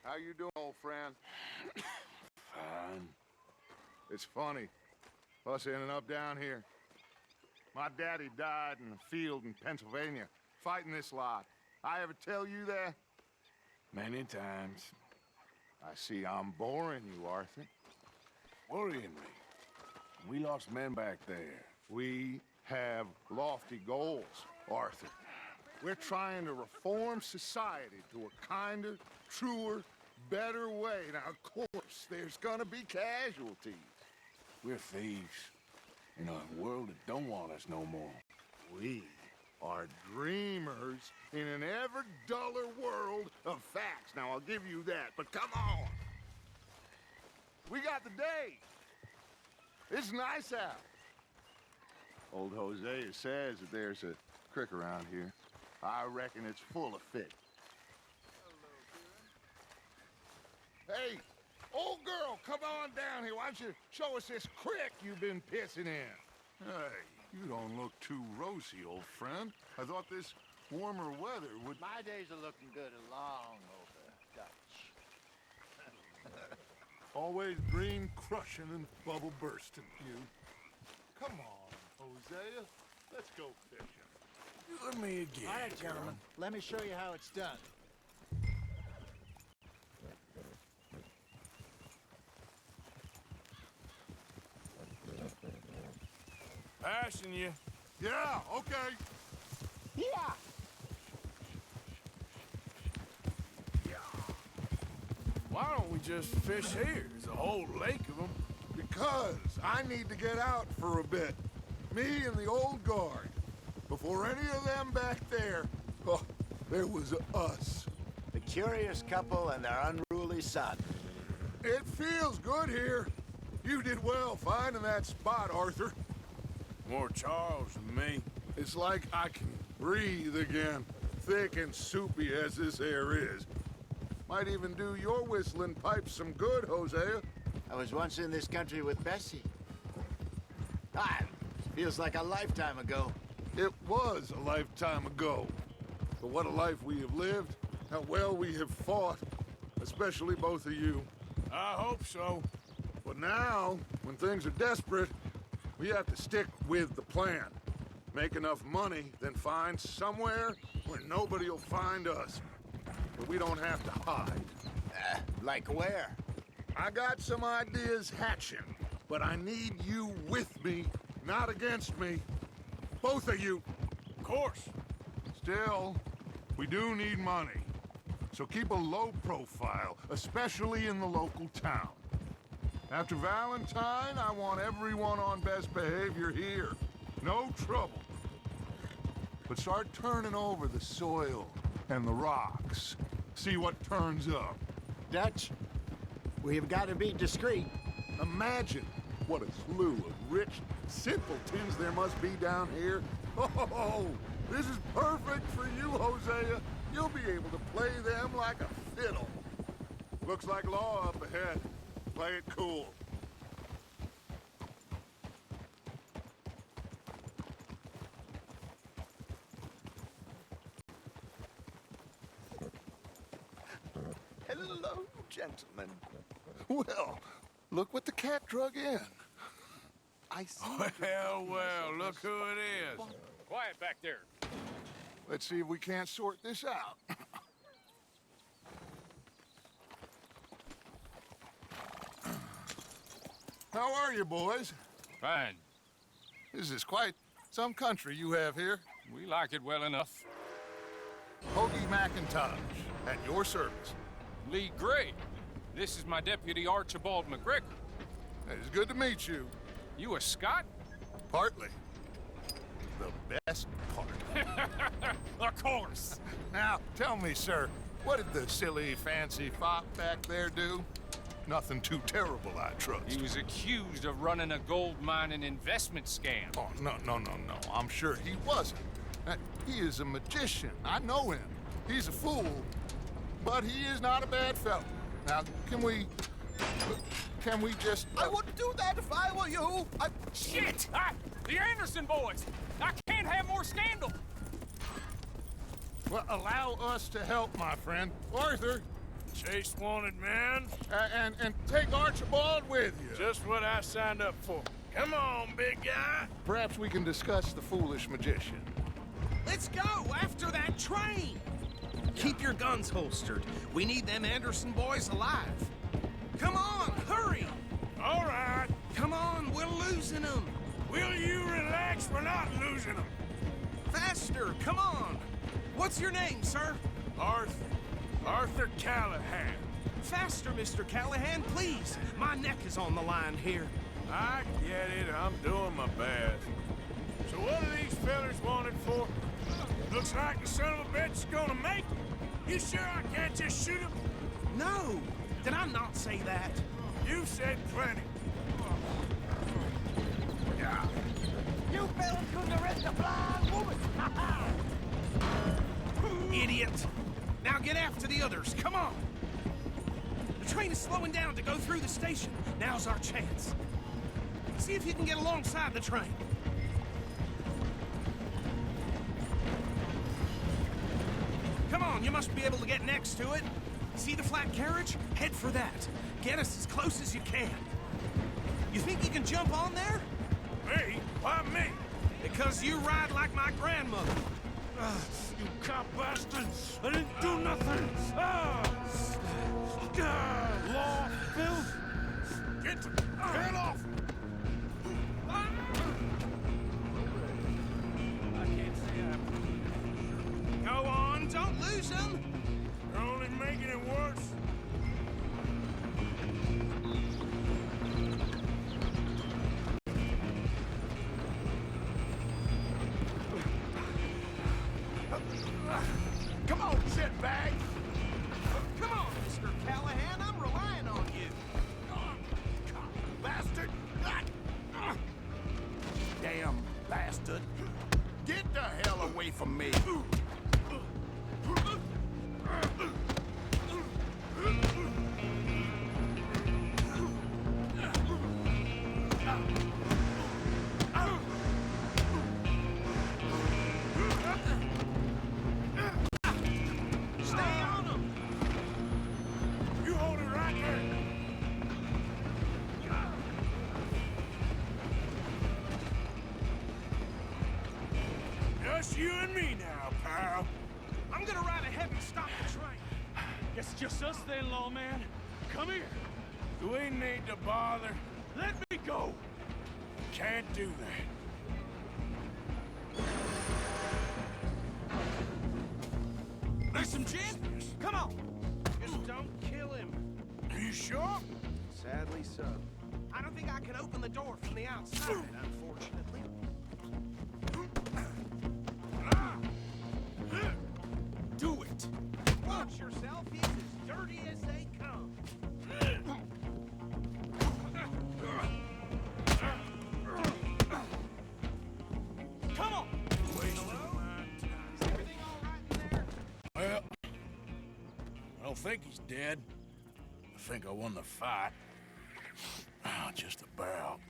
How you doing, old friend? Fine. It's funny, us ending up down here. My daddy died in a field in Pennsylvania, fighting this lot. I ever tell you that? Many times. I see I'm boring you, Arthur. Worrying me. We lost men back there. We have lofty goals, Arthur. We're trying to reform society to a kinder, truer, better way. Now, of course, there's gonna be casualties. We're thieves. In a world that don't want us no more. We are dreamers in an ever duller world of facts. Now, I'll give you that, but come on. We got the day. It's nice out. Old Hosea says that there's a creek around here. I reckon it's full of fish. Hey, old girl, come on down here. Why don't you show us this creek you've been pissing in? Hey, you don't look too rosy, old friend. I thought this warmer weather would... My days are looking good along over Dutch. Always green crushing and bubble bursting, you. Come on, Hosea. Let's go fishing. Let me again. All right, gentlemen. Let me show you how it's done. Passing you. Yeah, okay. Yeah! Why don't we just fish here? There's a whole lake of them. Because I need to get out for a bit. Me and the old guard. Before any of them back there, oh, there was us. The curious couple and their unruly son. It feels good here. You did well finding that spot, Arthur. More Charles than me. It's like I can breathe again, thick and soupy as this air is. Might even do your whistling pipes some good, Hosea. I was once in this country with Bessie. Ah, feels like a lifetime ago. It was a lifetime ago. But what a life we have lived, how well we have fought, especially both of you. I hope so. But now, when things are desperate, we have to stick with the plan. Make enough money, then find somewhere where nobody will find us. Where we don't have to hide. Like where? I got some ideas hatching, but I need you with me, not against me. Both of you. Of course. Still, we do need money. So keep a low profile, especially in the local town. After Valentine, I want everyone on best behavior here. No trouble. But start turning over the soil and the rocks. See what turns up. Dutch, we've got to be discreet. Imagine what a slew of rich simpletons there must be down here. Oh, this is perfect for you, Hosea. You'll be able to play them like a fiddle. Looks like law up ahead. Play it cool. Hello, gentlemen. Well, look what the cat drug in. I see. Well, look who it is. Quiet back there. Let's see if we can't sort this out. How are you, boys? Fine. This is quite some country you have here. We like it well enough. Hoagie McIntosh, at your service. Lee Gray. This is my deputy Archibald McGregor. It's good to meet you. You a Scot? Partly. The best part. Of course. Now, tell me, sir, what did the silly, fancy fop back there do? Nothing too terrible, I trust. He was accused of running a gold mining investment scam. Oh, no. I'm sure he wasn't. He is a magician. I know him. He's a fool, but he is not a bad fellow. Now, can we just... I wouldn't do that if I were you. Shit! The Anderson boys! I can't have more scandal! Well, allow us to help, my friend. Arthur, Chase wanted man. And take Archibald with you. Just what I signed up for. Come on, big guy. Perhaps we can discuss the foolish magician. Let's go after that train! Keep your guns holstered. We need them Anderson boys alive. Come on, hurry! All right. Come on, we're losing them. Will you relax? We're not losing them. Faster, come on. What's your name, sir? Arthur. Arthur Callahan. Faster, Mr. Callahan, please. My neck is on the line here. I get it. I'm doing my best. So what are these fellers wanted for? Looks like the son of a bitch is gonna make it. You sure I can't just shoot him? No, did I not say that? You said plenty. You fellas couldn't arrest a blind woman! Idiot! Now get after the others, come on! The train is slowing down to go through the station. Now's our chance. See if you can get alongside the train. Come on, you must be able to get next to it. See the flat carriage? Head for that. Get us as close as you can. You think you can jump on there? Me? Why me? Because you ride like my grandmother. You cop bastard! I didn't do nothing! Law, Bill! Get off! Go on, don't lose them. You're only making it worse. Come on, shitbag! Come on, Mr. Callahan, I'm relying on you. Bastard! Damn bastard! Get the hell away from me! Stay on them. You hold it right there. Just you and me now, pal. I'm gonna ride ahead and stop the train. Guess it's just us then, lawman. Come here. Do we need to bother? Let me go. Can't do that. There's some gin? Come on. Just don't kill him. Are you sure? Sadly so. I don't think I can open the door from the outside, unfortunately. Do it. Watch yourself. He's as dirty as they come. Come on. Hello? Is everything all right in there? Well, I don't think he's dead. I think I won the fight. Just about.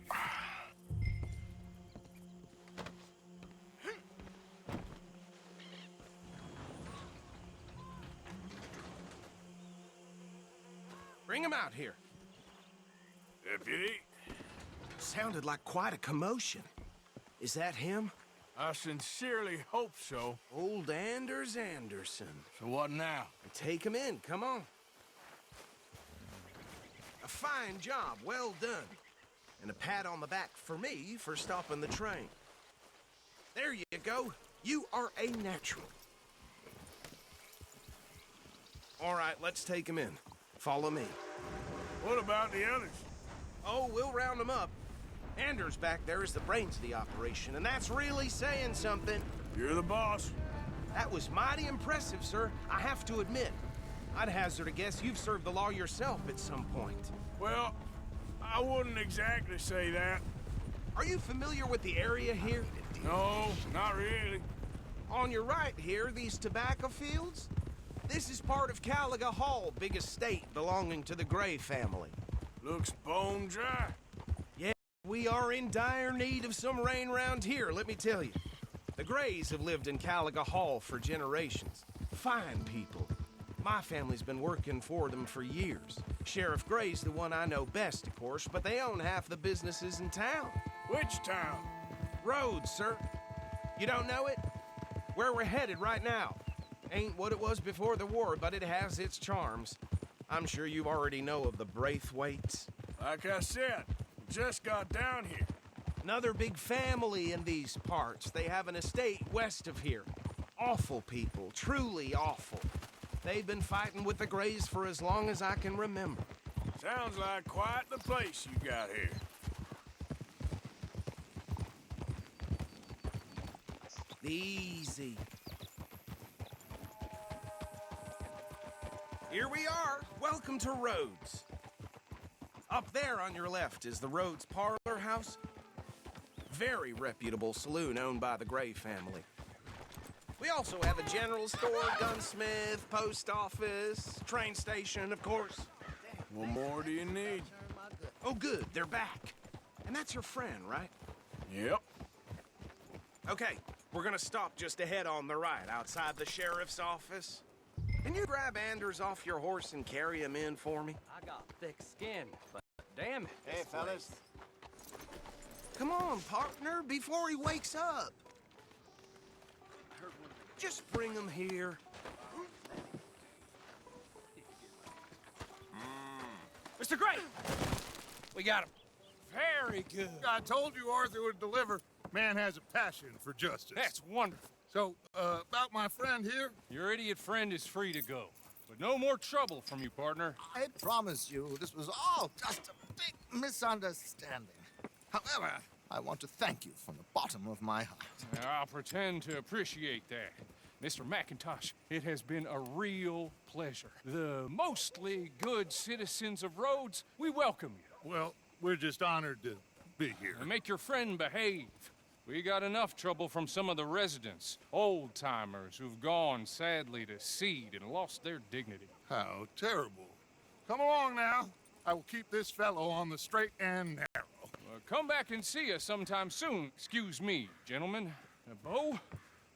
Bring him out here. Deputy, Sounded like quite a commotion. Is that him? I sincerely hope so. Old Anders Anderson. So what now? Take him in, come on. A fine job, well done. And a pat on the back for me for stopping the train. There you go. You are a natural. All right, let's take him in. Follow me. What about the others? Oh, we'll round them up. Anders back there is the brains of the operation, and that's really saying something. You're the boss. That was mighty impressive, sir. I have to admit. I'd hazard a guess you've served the law yourself at some point. Well, I wouldn't exactly say that. Are you familiar with the area here? No, not really. On your right here, these tobacco fields? This is part of Caliga Hall, big estate belonging to the Gray family. Looks bone dry. Yeah, we are in dire need of some rain round here, let me tell you. The Grays have lived in Caliga Hall for generations. Fine people. My family's been working for them for years. Sheriff Gray's the one I know best, of course, but they own half the businesses in town. Which town? Rhodes, sir. You don't know it? Where we're headed right now. Ain't what it was before the war, but it has its charms. I'm sure you already know of the Braithwaites. Like I said, just got down here. Another big family in these parts. They have an estate west of here. Awful people, truly awful. They've been fighting with the Grays for as long as I can remember. Sounds like quite the place you got here. Easy. Here we are. Welcome to Rhodes. Up there on your left is the Rhodes Parlor House. Very reputable saloon owned by the Gray family. We also have a general store, gunsmith, post office, train station, of course. What more do you need? Oh, good, they're back. And that's your friend, right? Yep. Okay, we're gonna stop just ahead on the right, outside the sheriff's office. Can you grab Anders off your horse and carry him in for me? I got thick skin, but damn it. Hey, fellas. Come on, partner, before he wakes up. Just bring him here. Mr. Gray! We got him. Very good. I told you Arthur would deliver. Man has a passion for justice. That's wonderful. So, about my friend here? Your idiot friend is free to go. But no more trouble from you, partner. I promise you, this was all just a big misunderstanding. However, I want to thank you from the bottom of my heart. I'll pretend to appreciate that. Mr. McIntosh, it has been a real pleasure. The mostly good citizens of Rhodes, we welcome you. Well, we're just honored to be here. And make your friend behave. We got enough trouble from some of the residents, old-timers who've gone, sadly, to seed and lost their dignity. How terrible. Come along now. I will keep this fellow on the straight and narrow. Come back and see us sometime soon. Excuse me, gentlemen. Bo,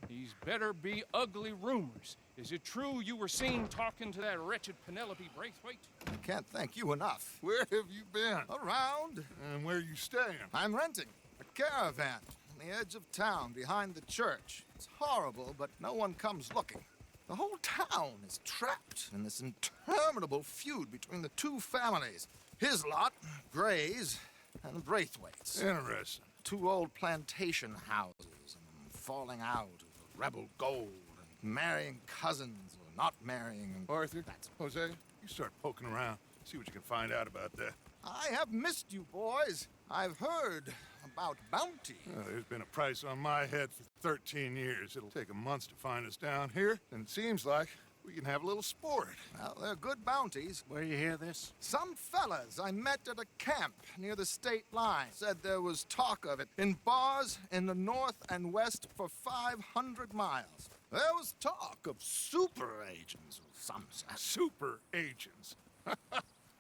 these better be ugly rumors. Is it true you were seen talking to that wretched Penelope Braithwaite? I can't thank you enough. Where have you been? Around, And where you staying? I'm renting a caravan on the edge of town behind the church. It's horrible, but no one comes looking. The whole town is trapped in this interminable feud between the two families. His lot, Gray's, and the Braithwaites. Interesting. Two old plantation houses and falling out of rebel gold and marrying cousins or not marrying. And Arthur, Jose, you start poking around. See what you can find out about that. I have missed you, boys. I've heard about bounty. There's been a price on my head for 13 years. It'll take a month to find us down here, and it seems like we can have a little sport. Well, they're good bounties. Where you hear this? Some fellas I met at a camp near the state line said there was talk of it in bars in the north and west for 500 miles. There was talk of super agents of some sort. Super agents.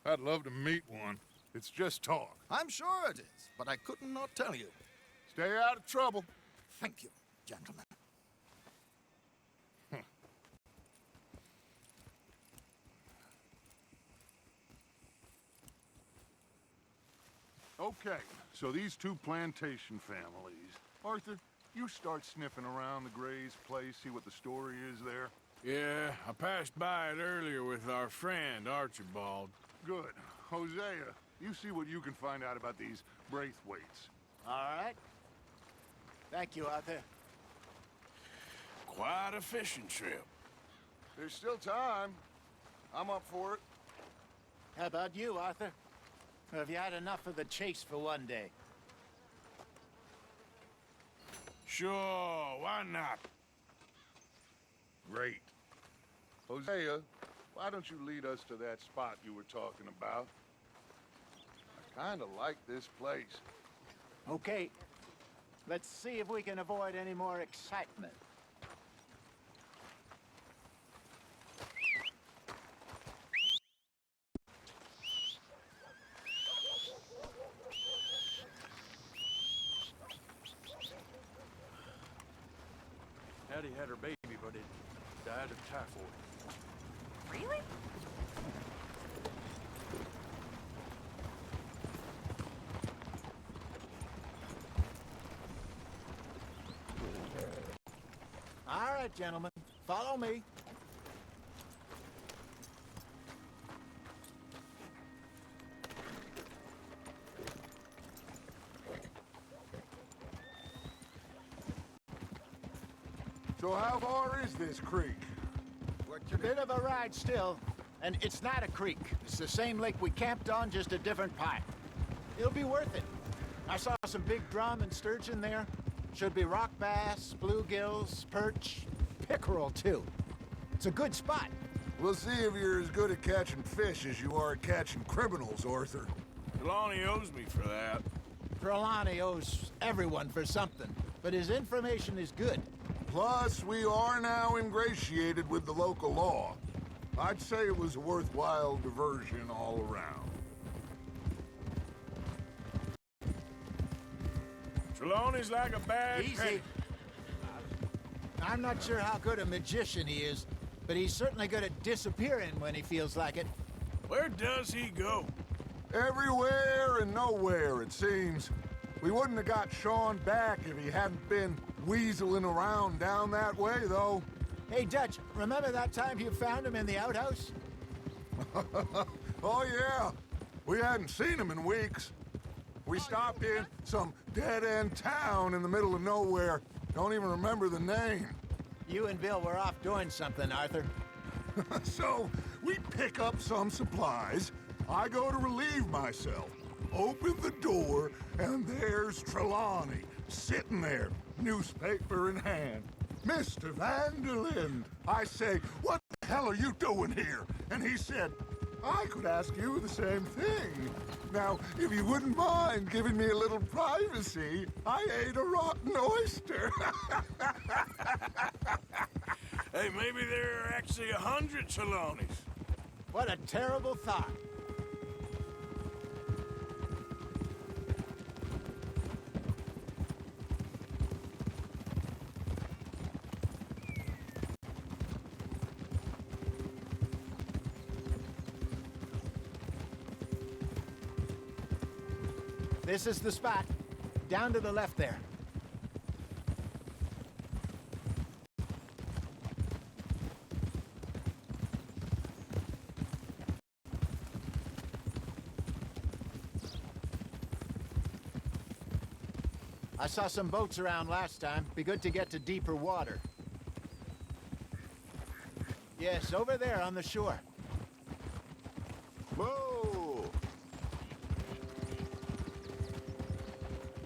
I'd love to meet one. It's just talk. I'm sure it is, but I couldn't not tell you. Stay out of trouble. Thank you, gentlemen. Okay, so these two plantation families. Arthur, you start sniffing around the Gray's place, see what the story is there. Yeah, I passed by it earlier with our friend, Archibald. Good. Hosea, you see what you can find out about these Braithwaites. All right. Thank you, Arthur. Quite a fishing trip. There's still time. I'm up for it. How about you, Arthur? Or have you had enough of the chase for one day? Sure, why not? Great. Hosea, why don't you lead us to that spot you were talking about? I kind of like this place. Okay. Let's see if we can avoid any more excitement. Hattie had her baby, but it died of typhoid. Really? All right, gentlemen, follow me. So how far is this creek? It's a bit of a ride still, and it's not a creek. It's the same lake we camped on, just a different pipe. It'll be worth it. I saw some big drum and sturgeon there. Should be rock bass, bluegills, perch, pickerel too. It's a good spot. We'll see if you're as good at catching fish as you are at catching criminals, Arthur. Trelawney owes me for that. Trelawney owes everyone for something, but his information is good. Plus, we are now ingratiated with the local law. I'd say it was a worthwhile diversion all around. Trelawney's like a bad penny. Easy. I'm not sure how good a magician he is, but he's certainly good at disappearing when he feels like it. Where does he go? Everywhere and nowhere, it seems. We wouldn't have got Sean back if he hadn't been weaseling around down that way, though. Hey, Dutch, remember that time you found him in the outhouse? Oh, yeah. We hadn't seen him in weeks. We stopped in some dead-end town in the middle of nowhere. Don't even remember the name. You and Bill were off doing something, Arthur. So, we pick up some supplies. I go to relieve myself. Open the door, and there's Trelawney, sitting there, newspaper in hand. Mr. Vanderlyn. I say, what the hell are you doing here? And he said, I could ask you the same thing. Now, if you wouldn't mind giving me a little privacy, I ate a rotten oyster. Hey, maybe there are actually 100 Trelawneys. What a terrible thought. This is the spot. Down to the left there. I saw some boats around last time. Be good to get to deeper water. Yes, over there on the shore. Whoa!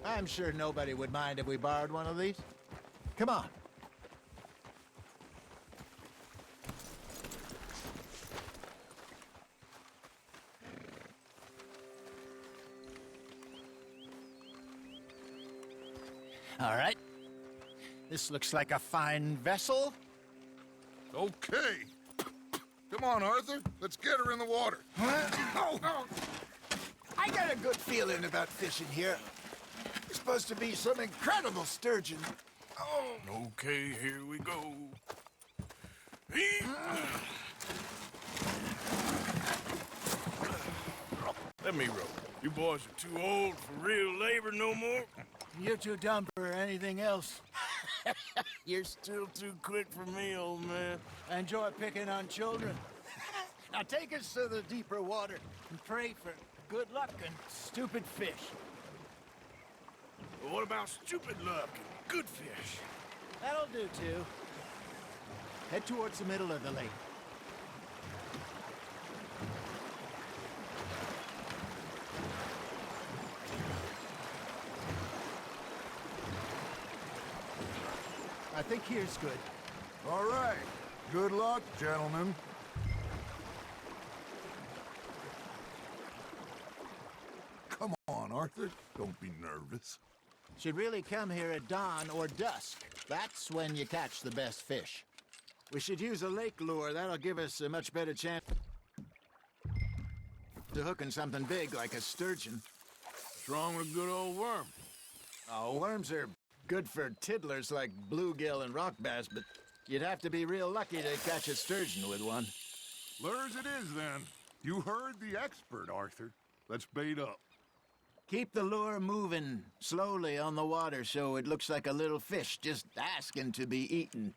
I'm sure nobody would mind if we borrowed one of these. Come on. All right. This looks like a fine vessel. Okay. Come on, Arthur. Let's get her in the water. I got a good feeling about fishing here. It's supposed to be some incredible sturgeon. Okay, here we go. Let me row. You boys are too old for real labor no more. You're too dumb for anything else. You're still too quick for me, old man. I enjoy picking on children. Now take us to the deeper water and pray for good luck and stupid fish. But what about stupid luck and good fish? That'll do, too. Head towards the middle of the lake. I think here's good. All right. Good luck, gentlemen. Come on, Arthur. Don't be nervous. Should really come here at dawn or dusk. That's when you catch the best fish. We should use a lake lure. That'll give us a much better chance to hooking something big like a sturgeon. What's wrong with a good old worm? Oh, worms are good for tiddlers like bluegill and rock bass, but you'd have to be real lucky to catch a sturgeon with one. Lures it is, then. You heard the expert, Arthur. Let's bait up. Keep the lure moving slowly on the water so it looks like a little fish just asking to be eaten.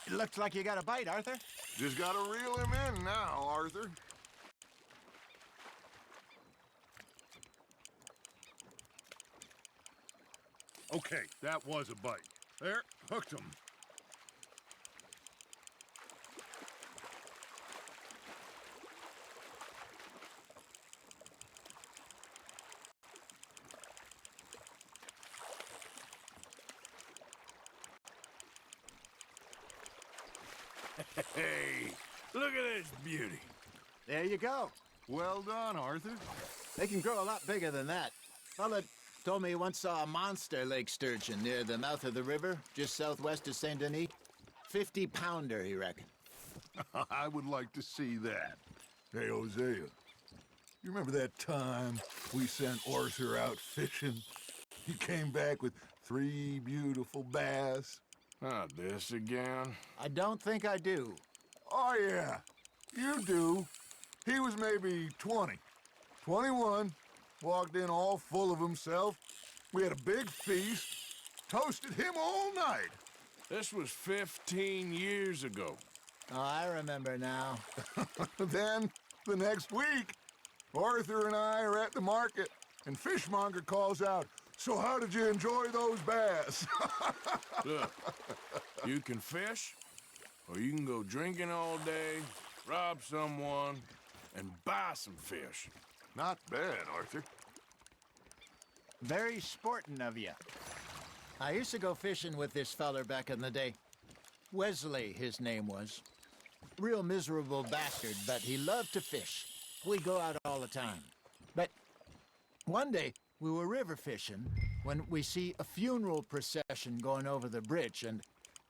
It looks like you got a bite, Arthur. Just gotta reel him in now, Arthur. Okay, that was a bite. There, hooked him. Hey, look at this beauty. There you go. Well done, Arthur. They can grow a lot bigger than that. Fella told me he once saw a monster lake sturgeon near the mouth of the river, just southwest of Saint Denis. 50-pounder, he reckoned. I would like to see that. Hey, Hosea, you remember that time we sent Arthur out fishing? He came back with 3 beautiful bass. Not this again. I don't think I do. Oh, yeah, you do. He was maybe 20, 21, walked in all full of himself. We had a big feast, toasted him all night. This was 15 years ago. Oh, I remember now. Then, the next week, Arthur and I are at the market, and Fishmonger calls out, "So how did you enjoy those bass?" Look, you can fish, or you can go drinking all day, rob someone, and buy some fish. Not bad, Arthur. Very sporting of you. I used to go fishing with this feller back in the day. Wesley, his name was. Real miserable bastard, but he loved to fish. We'd go out all the time. But one day, we were river fishing when we see a funeral procession going over the bridge, and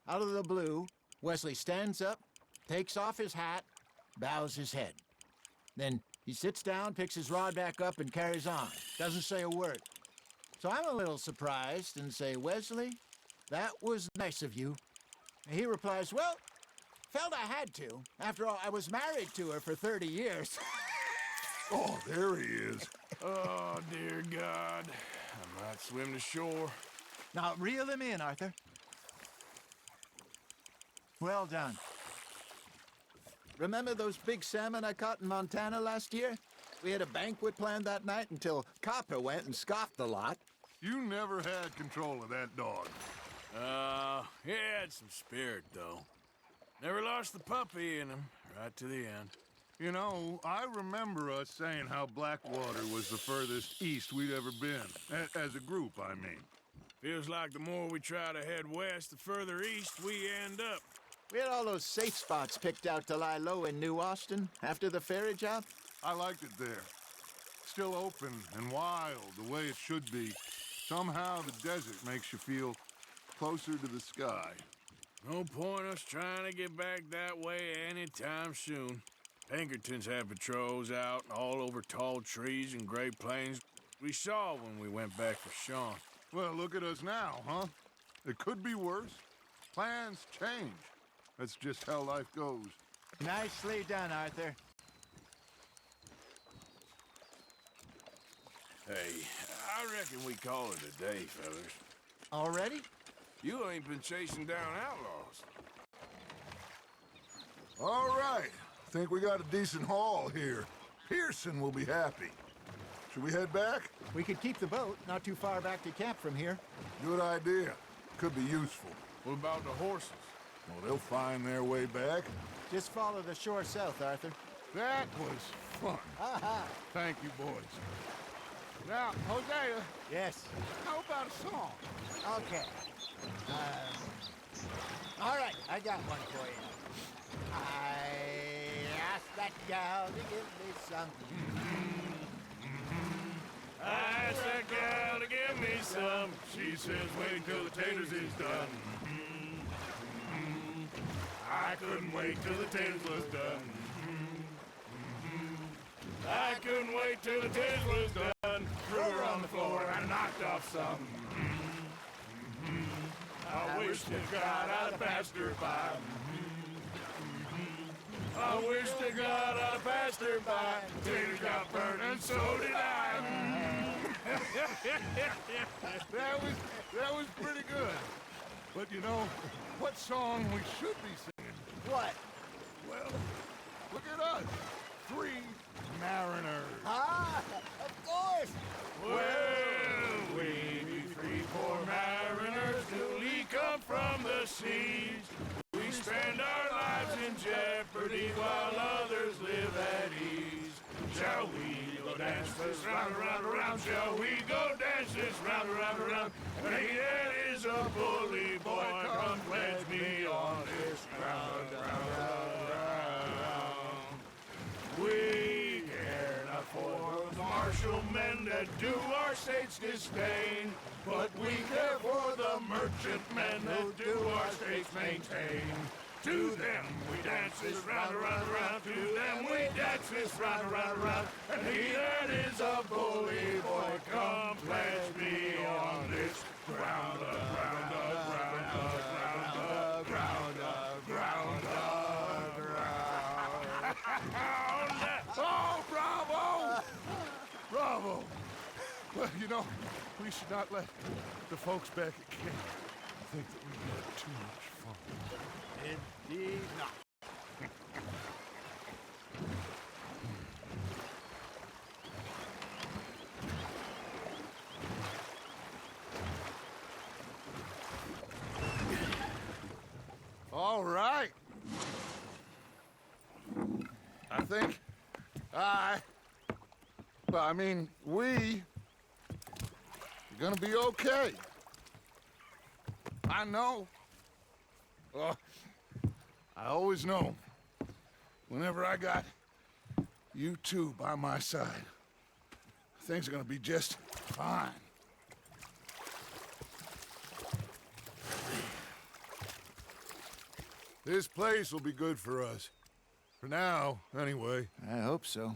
out of the blue, Wesley stands up, takes off his hat, bows his head. Then he sits down, picks his rod back up, and carries on. Doesn't say a word. So I'm a little surprised and say, "Wesley, that was nice of you." And he replies, "Well, felt I had to. After all, I was married to her for 30 years. Oh, there he is. Oh, dear God. I might swim to shore. Now, reel him in, Arthur. Well done. Remember those big salmon I caught in Montana last year? We had a banquet planned that night until Copper went and scoffed the lot. You never had control of that dog. He had some spirit, though. Never lost the puppy in him, right to the end. You know, I remember us saying how Blackwater was the furthest east we'd ever been. As a group, I mean. Feels like the more we try to head west, the further east we end up. We had all those safe spots picked out to lie low in New Austin after the ferry job. I liked it there. Still open and wild, the way it should be. Somehow the desert makes you feel closer to the sky. No point us trying to get back that way anytime soon. Pinkertons had patrols out all over tall trees and Great Plains. We saw when we went back for Sean. Well, look at us now, huh? It could be worse. Plans change. That's just how life goes. Nicely done, Arthur. Hey, I reckon we call it a day, fellas. Already? You ain't been chasing down outlaws. All right. Think we got a decent haul here. Pearson will be happy. Should we head back? We could keep the boat not too far back to camp from here. Good idea. Could be useful. What about the horses? Well, they'll find their way back. Just follow the shore south, Arthur. That was fun. Thank you, boys. Now, Hosea, Yes. how about a song? Okay. All right, I got one for you. I asked that gal to give me some. I asked that gal to give me some. She says, wait till the taters is done. I couldn't wait till the taters was done. I couldn't wait till the taters was done. Threw her on the floor and I knocked off some. wish to God I'd passed her by. I wish to God I passed her by. Taters got burned and so did I. That was pretty good. But you know, what song we should be singing? What? Well, look at us. 3 mariners. Ah, of course. Well, we be 3 poor mariners newly come from the seas. We spend our lives in jeopardy while others live at ease. Shall we go dance this round, around, around? Shall we go dance this round, around, around? And he that is a bully boy, come pledge me on this round, round, round, round. We care not for the martial men that do our state's disdain, but we care for the merchant men that do our state's maintain. To them we dance this round, around, around. To them we dance this round, around, around. And he that is a bully boy, come pledge me on this ground up, ground up, ground up, ground up, ground up, ground up, ground up. Oh, bravo! Bravo! Well, you know, we should not let the folks back at camp think that we had too much fun. Indeed not. All right. I think we are gonna be okay. I know. Well, I always know. Whenever I got you two by my side, things are gonna be just fine. This place will be good for us. For now, anyway. I hope so.